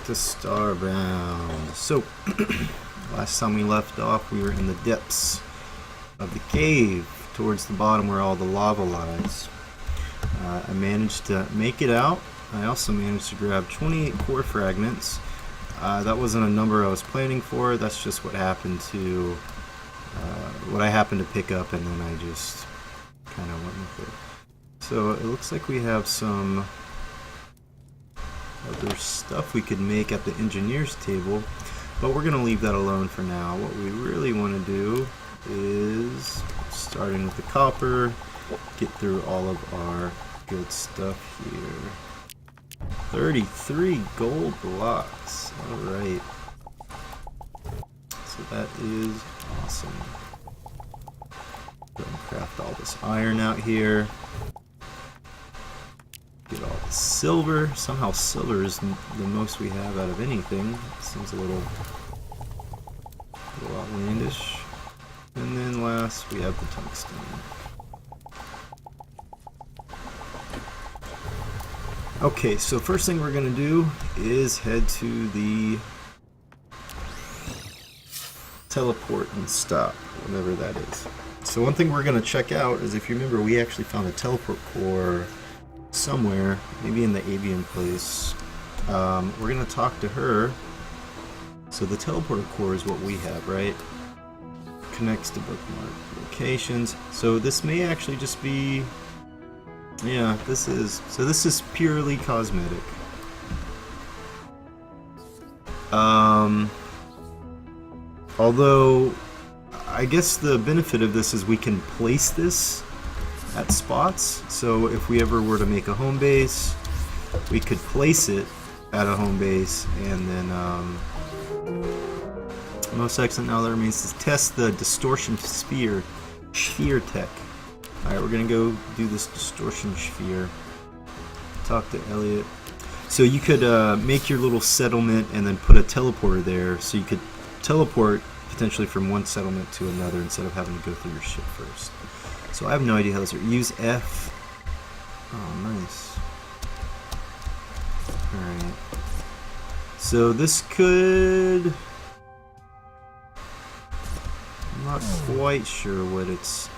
to Starbound. So, last time we left off, we were in the depths of the cave, towards the bottom where all the lava lies. I managed to make it out. I also managed to grab 28 core fragments. That wasn't a number I was planning for. That's just what happened to, what I happened to pick up, and then I just kind of went with it. So it looks like we have some other stuff we could make at the engineer's table, but we're gonna leave that alone for now. What we really want to do is, starting with the copper, get through all of our good stuff here. 33 gold blocks. Alright. So that is awesome. Go and craft all this iron out here. Get all the silver. Somehow silver is the most we have out of anything. It seems a little outlandish. And then last we have the tungsten. Okay, so first thing we're gonna do is head to the teleport and stop, whatever that is. So one thing we're gonna check out is, if you remember, we actually found a teleport core somewhere, maybe in the avian place. We're gonna talk to her. So the teleporter core is what we have, right? Connects to bookmark locations. So this may actually just be, yeah, this is purely cosmetic. Although I guess the benefit of this is we can place this at spots. So if we ever were to make a home base, we could place it at a home base, and then most excellent. Now that remains to test the distortion sphere tech. Alright, we're gonna go do this distortion sphere. Talk to Elliot. So you could make your little settlement and then put a teleporter there, so you could teleport potentially from one settlement to another instead of having to go through your ship first. So I have no idea how this works. Use F. Oh, nice. Alright. So this could... I'm not quite sure what it's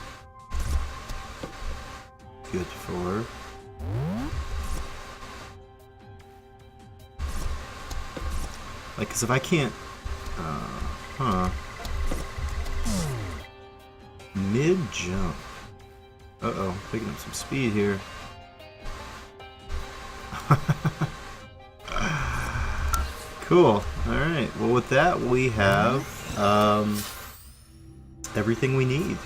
good for. Like, cause if I can't... Mid-jump. Uh-oh, picking up some speed here. Cool. Alright, well with that we have everything we need.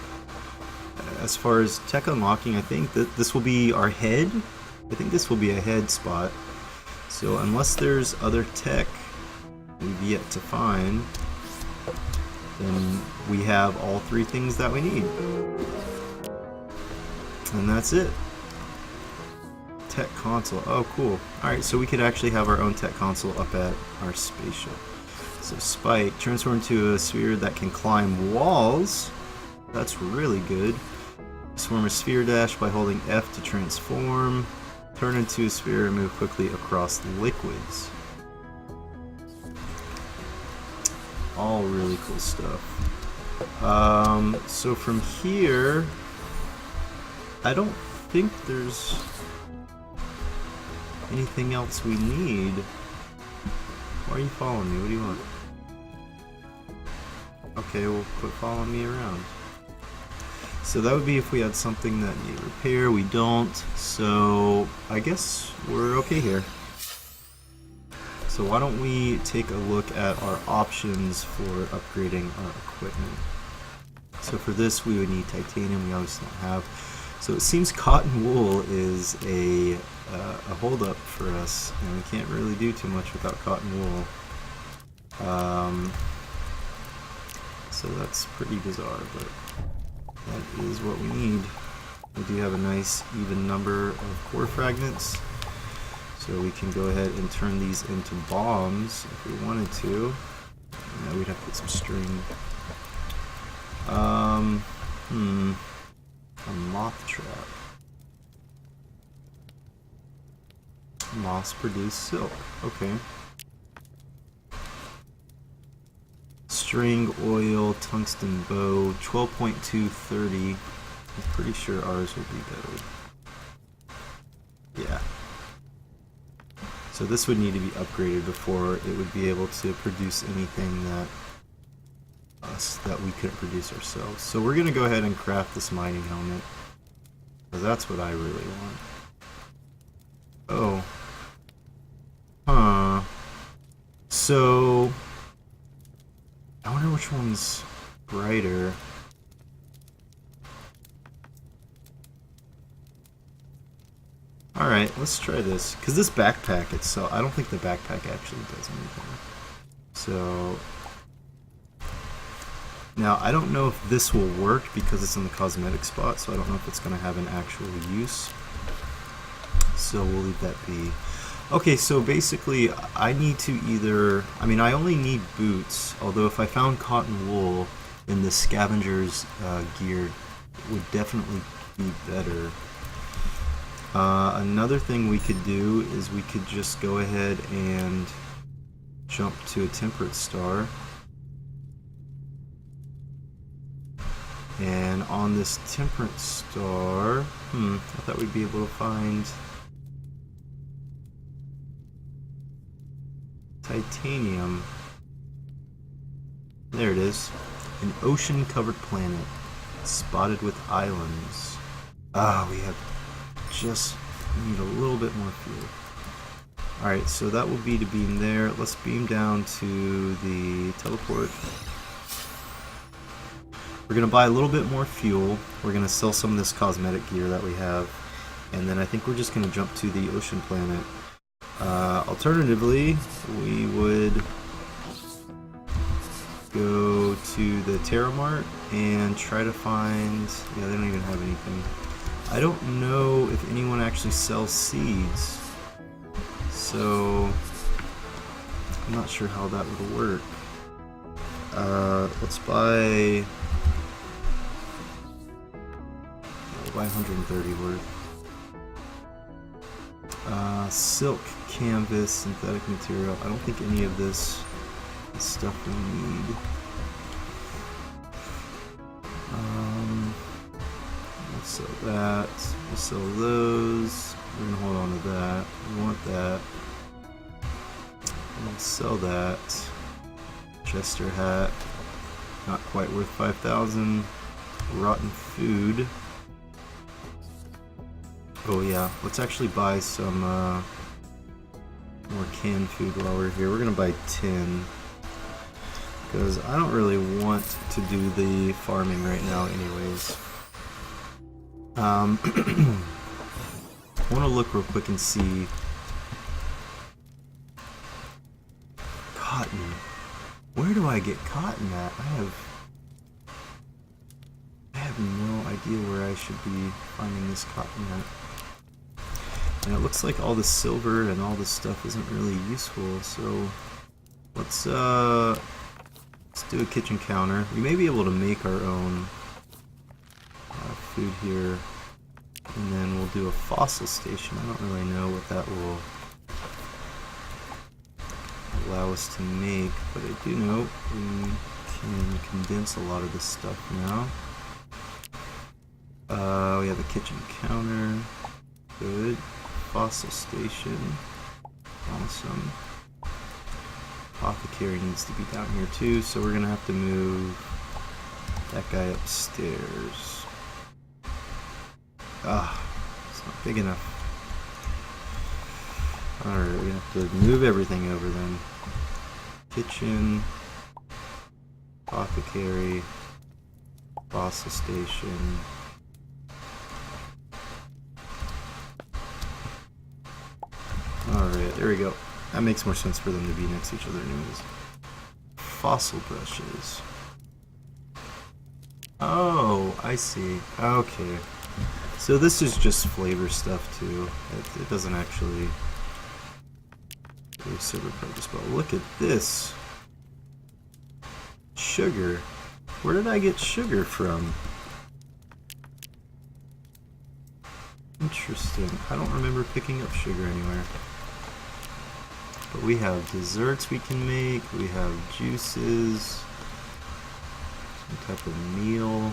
As far as tech unlocking, I think that this will be our head. I think this will be a head spot. So unless there's other tech we've yet to find, then we have all three things that we need. And that's it. Tech console. Oh, cool. Alright, so we could actually have our own tech console up at our spaceship. So Spike, transform into a sphere that can climb walls. That's really good. Transform a sphere dash by holding F to transform. Turn into a sphere and move quickly across liquids. All really cool stuff. So from here, I don't think there's anything else we need. Why are you following me? What do you want? Okay, well, quit following me around. So that would be if we had something that needed repair. We don't, so I guess we're okay here. So why don't we take a look at our options for upgrading our equipment. So for this we would need titanium, we obviously don't have. So it seems cotton wool is a holdup for us, and we can't really do too much without cotton wool. So that's pretty bizarre, but that is what we need. We do have a nice even number of core fragments, so we can go ahead and turn these into bombs if we wanted to. Yeah, we'd have to put some string. A moth trap. Moss produce silk. Okay. String, oil, tungsten bow, 12.230. I'm pretty sure ours will be better. Yeah. So this would need to be upgraded before it would be able to produce anything that we couldn't produce ourselves. So we're going to go ahead and craft this mining helmet, because that's what I really want. Oh. Huh. So I wonder which one's brighter. Alright, let's try this. Because this backpack itself, I don't think the backpack actually does anything. So now I don't know if this will work because it's in the cosmetic spot, so I don't know if it's going to have an actual use. So we'll leave that be. Okay, so basically I need to either, I mean I only need boots, although if I found cotton wool, then the scavenger's gear would definitely be better. Another thing we could do is we could just go ahead and jump to a temperate star. And on this temperate star, I thought we'd be able to find titanium. There it is. An ocean-covered planet, spotted with islands. We have just need a little bit more fuel. Alright, so that will be to beam there. Let's beam down to the teleport. We're going to buy a little bit more fuel. We're going to sell some of this cosmetic gear that we have. And then I think we're just going to jump to the ocean planet. Alternatively, we would go to the Terramart and try to find... Yeah, they don't even have anything. I don't know if anyone actually sells seeds. So I'm not sure how that would work. Let's buy... We'll buy 130 worth. Silk, canvas, synthetic material. I don't think any of this is stuff we need. We'll sell that. We'll sell those. We're gonna hold on to that. We want that. We'll sell that. Chester hat. Not quite worth 5,000. Rotten food. Oh yeah, let's actually buy some more canned food while we're here. We're gonna buy 10 because I don't really want to do the farming right now anyways. I want to look real quick and see cotton. Where do I get cotton at? I have no idea where I should be finding this cotton at. And it looks like all the silver and all this stuff isn't really useful, so let's do a kitchen counter. We may be able to make our own food here, and then we'll do a fossil station. I don't really know what that will allow us to make, but I do know we can condense a lot of this stuff now. We have a kitchen counter. Good. Fossil station. Awesome. Apothecary needs to be down here too, so we're gonna have to move that guy upstairs. It's not big enough. Alright, we're gonna have to move everything over then. Kitchen, apothecary, fossil station. Alright, there we go. That makes more sense for them to be next to each other anyways. Fossil brushes. Oh, I see. Okay. So this is just flavor stuff too. It doesn't actually do silver purpose, but look at this. Sugar. Where did I get sugar from? Interesting. I don't remember picking up sugar anywhere. But we have desserts we can make, we have juices, Some type of meal.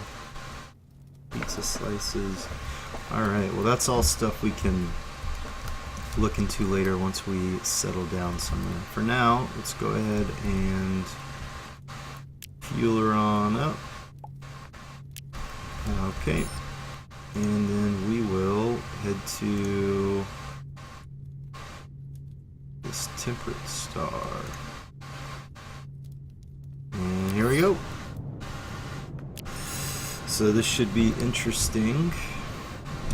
Pizza slices. Alright, well that's all stuff we can look into later once we settle down somewhere. For now, let's go ahead and fuel her on up. Okay. And then we will head to this temperate star. And here we go. So this should be interesting.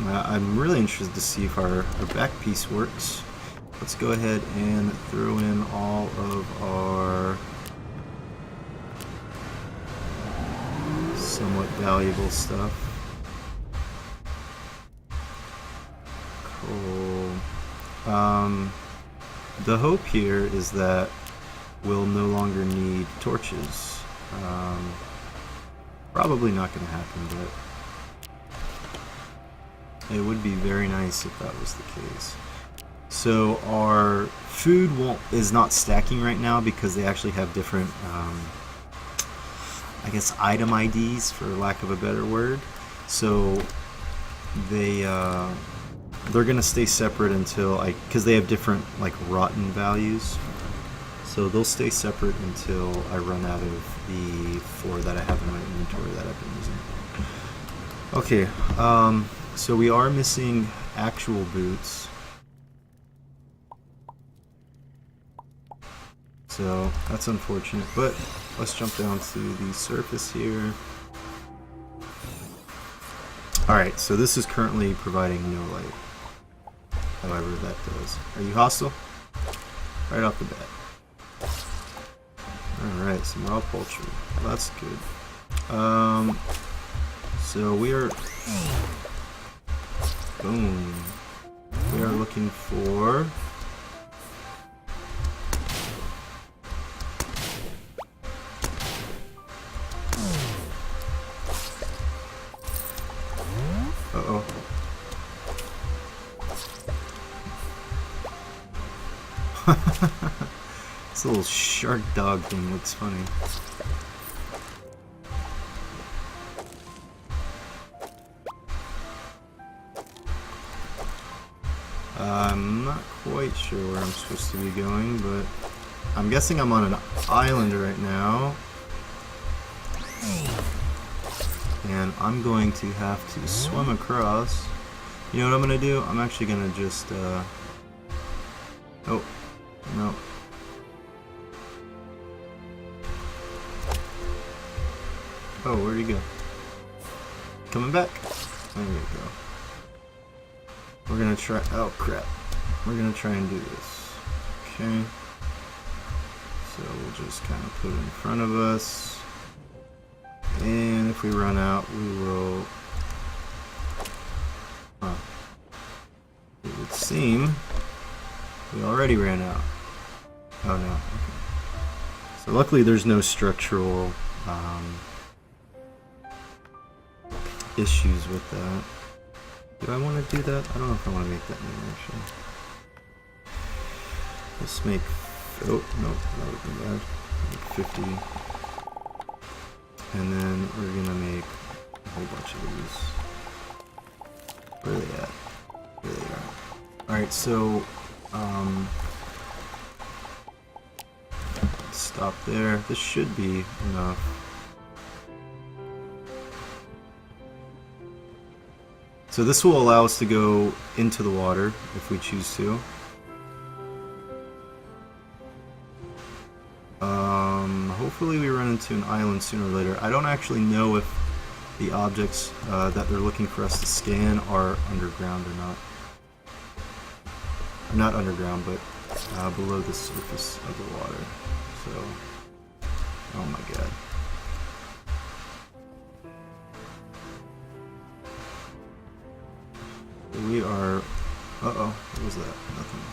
I'm really interested to see if our back piece works. Let's go ahead and throw in all of our somewhat valuable stuff. Cool. The hope here is that we'll no longer need torches. Probably not going to happen, but it would be very nice if that was the case. So our food is not stacking right now because they actually have different, I guess, item IDs, for lack of a better word. So they're gonna stay separate until because they have different like rotten values. So they'll stay separate until I run out of the 4 that I have in my inventory that I've been using. Okay. So we are missing actual boots. So that's unfortunate, but let's jump down to the surface here. Alright, so this is currently providing no light. However that does. Are you hostile? Right off the bat. Alright, some raw poultry. Well, that's good. So we are... Boom. We are looking for... Uh-oh. This little shark dog thing looks funny. I'm not quite sure where I'm supposed to be going, but I'm guessing I'm on an island right now. And I'm going to have to swim across. You know what I'm going to do? I'm actually going to just... Oh, no. Oh, where'd he go? Coming back? There we go. We're gonna try... Oh, crap. We're gonna try and do this. Okay. So we'll just kind of put it in front of us. And if we run out, we will... Huh. It would seem we already ran out. Oh, no. Okay. So luckily there's no structural issues with that. Do I want to do that? I don't know if I want to make that name, actually. Let's make... Oh, no, that would be bad. Make 50. And then we're going to make a whole bunch of these. Where are they at? There they are. Alright, so... stop there. This should be enough. So this will allow us to go into the water if we choose to. Hopefully we run into an island sooner or later. I don't actually know if the objects that they're looking for us to scan are underground or not. Not underground, but below the surface of the water. So, oh my god. We are... Uh-oh, what was that? Nothing.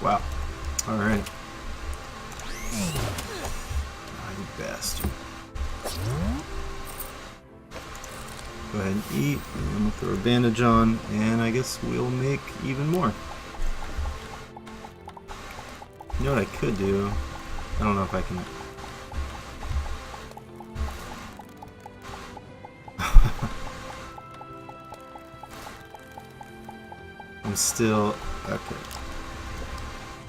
Wow. Alright. Ah, you bastard. Go ahead and eat, and then we'll throw a bandage on, and I guess we'll make even more. You know what I could do? I don't know if I can. I'm still okay.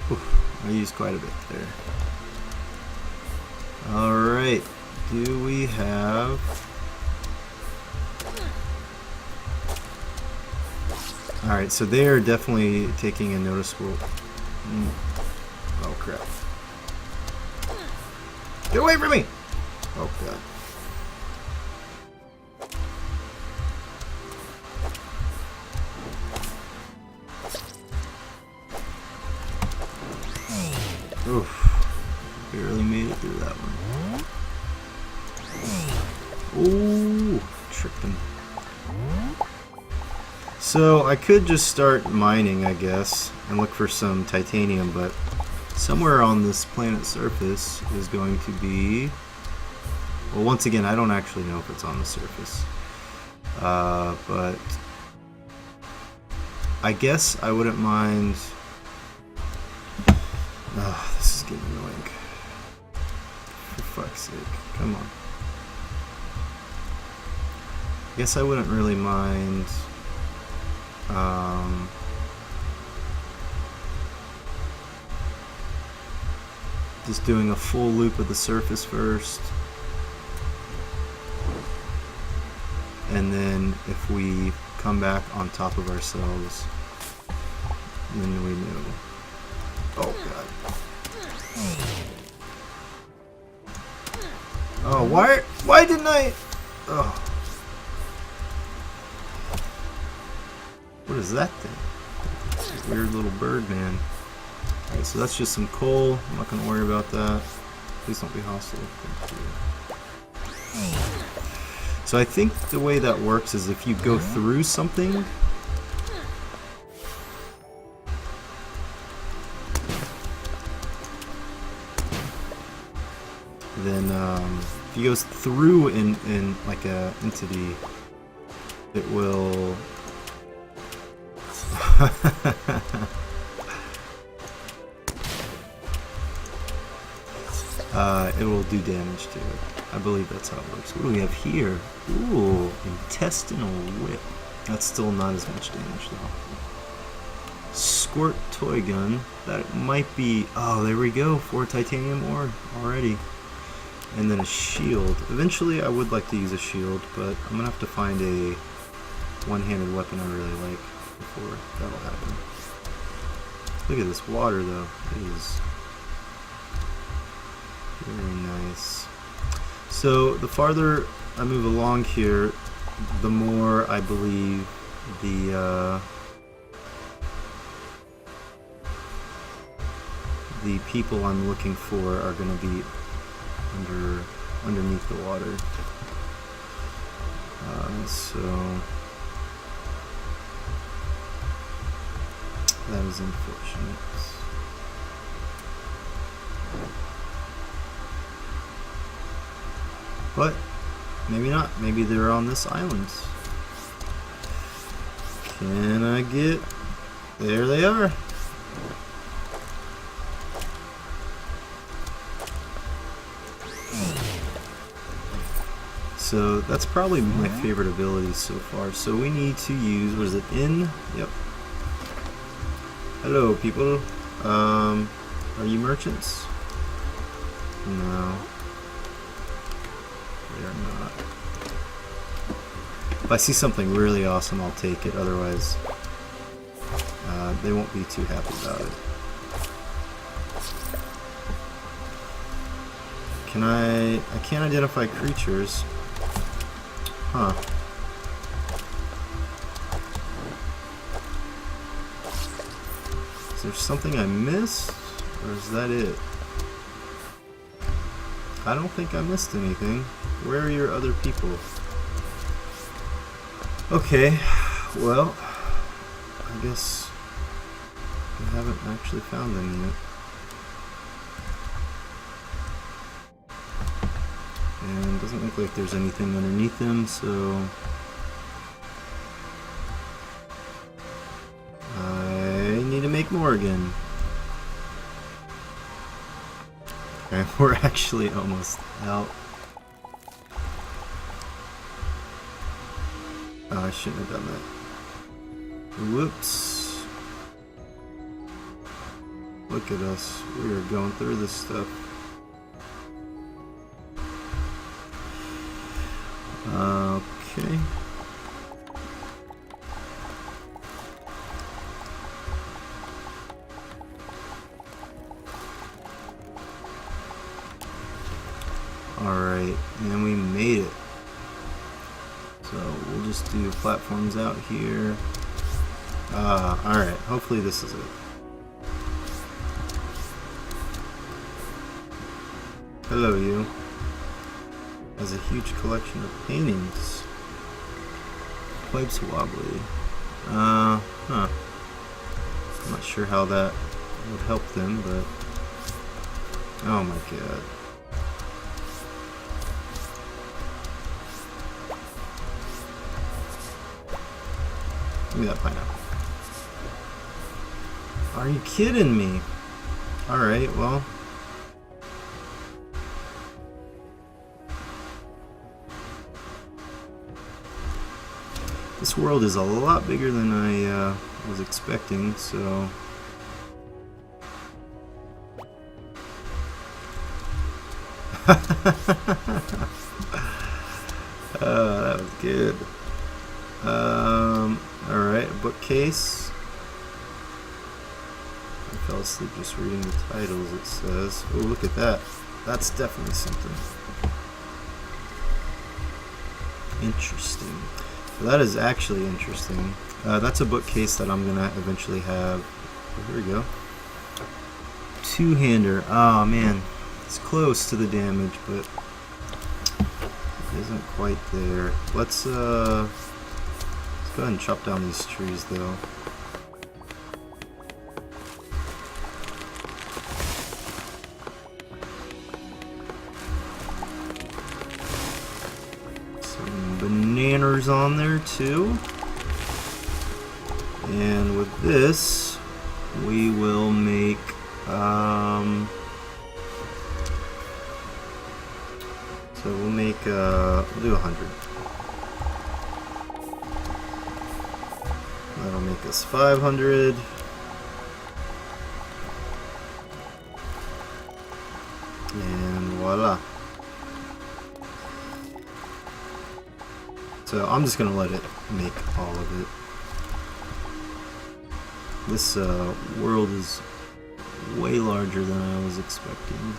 Oof, I used quite a bit there. All right. Do we have? All right. So they are definitely taking a noticeable. Oh crap! Get away from me! Oh god. Oof. Barely made it through that one. Ooh, tricked him. So I could just start mining, I guess, and look for some titanium, but somewhere on this planet's surface is going to be... Well, once again, I don't actually know if it's on the surface. But I guess I wouldn't mind... Oh, this is getting annoying. For fuck's sake. Come on. I guess I wouldn't really mind... just doing a full loop of the surface first. And then if we come back on top of ourselves, then we know. Oh god. Oh, why didn't I? Oh. What is that thing? It's a weird little bird man. Alright, so that's just some coal. I'm not gonna worry about that. Please don't be hostile. So I think the way that works is if you go through something, then if you go through in like a entity, it will it will do damage to it. I believe that's how it works. What do we have here? Ooh, intestinal whip. That's still not as much damage though. Squirt toy gun. That might be... Oh, there we go. 4 titanium ore already. And then a shield. Eventually I would like to use a shield, but I'm gonna have to find a one-handed weapon I really like before that'll happen. Look at this water though. It is very nice. So the farther I move along here, the more I believe the people I'm looking for are going to be underneath the water. So that is unfortunate. But maybe not. Maybe they're on this island. Can I get... There they are. So that's probably my favorite ability so far. So we need to use... What is it? In? Yep. Hello, people. Are you merchants? No. They are not. If I see something really awesome, I'll take it. Otherwise, they won't be too happy about it. I can't identify creatures. Huh. Is there something I missed? Or is that it? I don't think I missed anything. Where are your other people? Okay, well, I guess I haven't actually found them yet. And it doesn't look like there's anything underneath them, so I need to make more again. Okay, we're actually almost out. Oh, I shouldn't have done that. Whoops. Look at us. We are going through this stuff. Okay. Alright, and we made it. So we'll just do platforms out here. Alright, hopefully this is it. Hello, you. Has a huge collection of paintings. Pipes wobbly. Huh. I'm not sure how that would help them, but... Oh my god. Give me that pineapple. Are you kidding me? Alright, well... This world is a lot bigger than I was expecting, so... That was good. Alright, a bookcase. I fell asleep just reading the titles, it says. Oh, look at that. That's definitely something. Interesting. So that is actually interesting. That's a bookcase that I'm gonna eventually have. Oh, here we go. Two-hander. Oh man, it's close to the damage, but it isn't quite there. Let's go ahead and chop down these trees, though. Some bananas on there too. And with this, we will make so we'll make we'll do 100. That'll make us 500. And voila. So I'm just gonna let it make all of it. This world is way larger than I was expecting.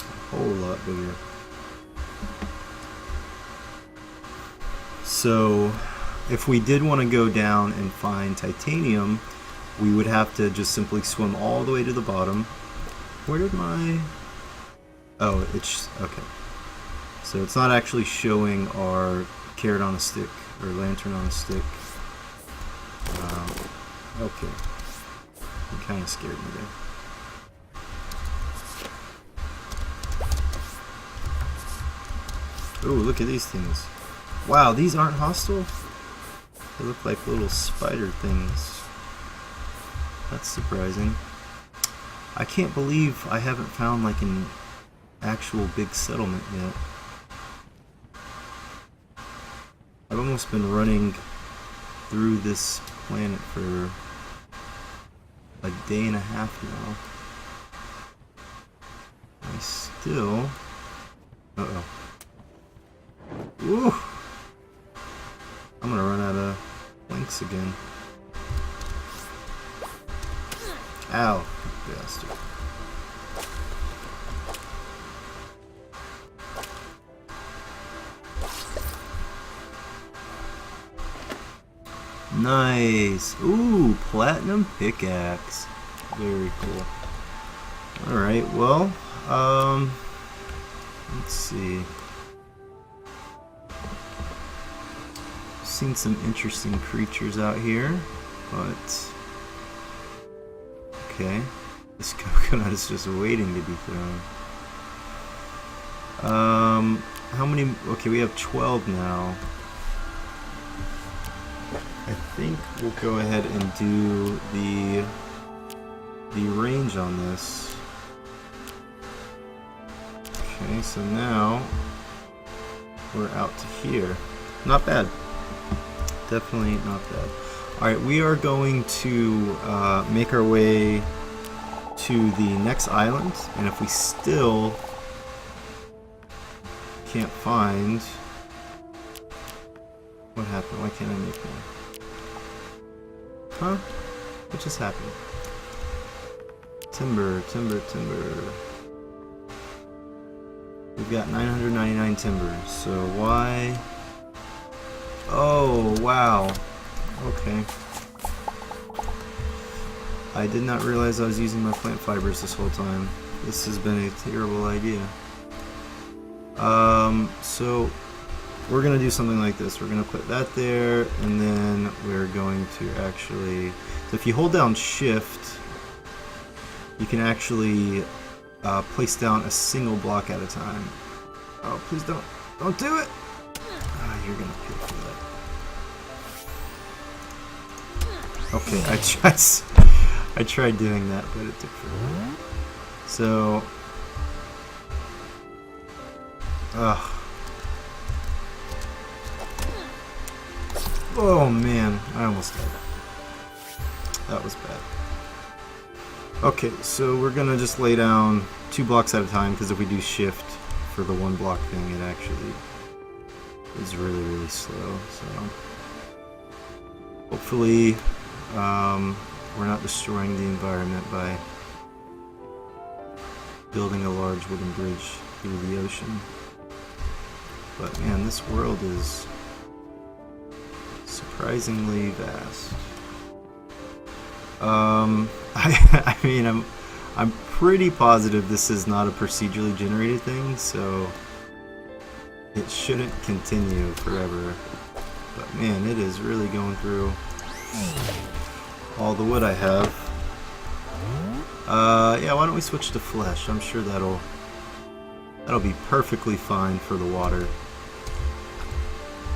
A whole lot bigger. So if we did want to go down and find titanium, we would have to just simply swim all the way to the bottom. Where did my... Oh, it's... okay. So it's not actually showing our carrot on a stick, or lantern on a stick. Okay. It kind of scared me there. Ooh, look at these things. Wow, these aren't hostile? They look like little spider things. That's surprising. I can't believe I haven't found like an actual big settlement yet. I've almost been running through this planet for a day and a half now. I still... Uh-oh. Ooh! I'm gonna run out of links again. Ow, bastard. Nice. Ooh, platinum pickaxe. Very cool. Alright, well, let's see. Seen some interesting creatures out here, but okay, this coconut is just waiting to be thrown. How many? Okay, we have 12 now. think we'll go ahead and do the range on this. Okay, so now we're out to here. Not bad. Definitely not bad. Alright, we are going to make our way to the next island, and if we still can't find... What happened? Why can't I make more? Huh? What just happened? Timber, timber, timber. We've got 999 timber, so why... Oh, wow. Okay. I did not realize I was using my plant fibers this whole time. This has been a terrible idea. So we're gonna do something like this. We're gonna put that there, and then we're going to actually... So if you hold down Shift, you can actually place down a single block at a time. Oh, please don't do it! Ah, you're gonna pay for that. Okay, I tried doing that, but it took forever. So, oh man, I almost died. That was bad. Okay, so we're gonna just lay down 2 blocks at a time, because if we do Shift for the 1 block thing, it actually is really, really slow. So hopefully we're not destroying the environment by building a large wooden bridge through the ocean. But man, this world is surprisingly vast. I mean, I'm pretty positive this is not a procedurally generated thing, so it shouldn't continue forever. But man, it is really going through all the wood I have. Yeah, why don't we switch to flesh? I'm sure that'll be perfectly fine for the water.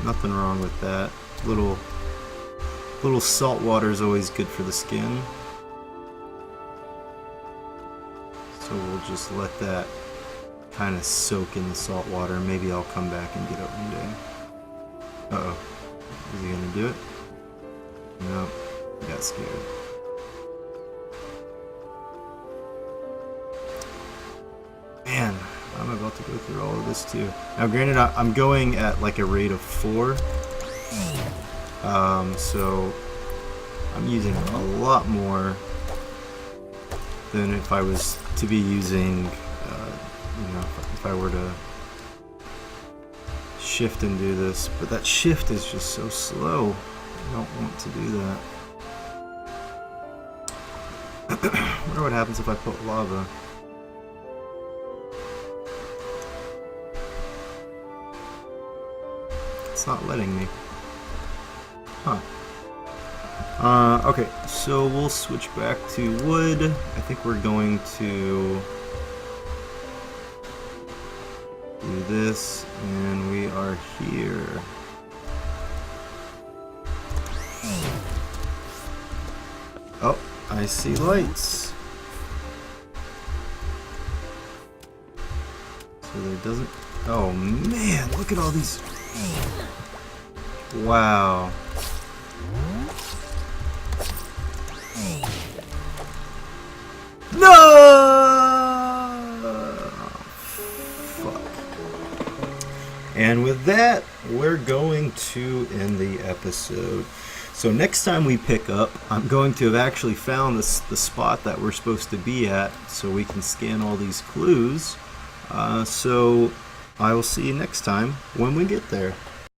Nothing wrong with that. Little salt water is always good for the skin. So we'll just let that kind of soak in the salt water. Maybe I'll come back and get it one day. Uh-oh. Is he gonna do it? No. He got scared. Man, I'm about to go through all of this too. Now granted, I'm going at like a rate of 4. So I'm using a lot more than if I was to be using, you know, if I were to shift and do this. But that shift is just so slow. I don't want to do that. I wonder what happens if I put lava. It's not letting me. Huh. Okay, so we'll switch back to wood. I think we're going to do this, and we are here. Oh, I see lights. So there doesn't... Oh man, look at all these... Wow. No! Fuck. And with that, we're going to end the episode. So next time we pick up, I'm going to have actually found the spot that we're supposed to be at, so we can scan all these clues. So I will see you next time when we get there.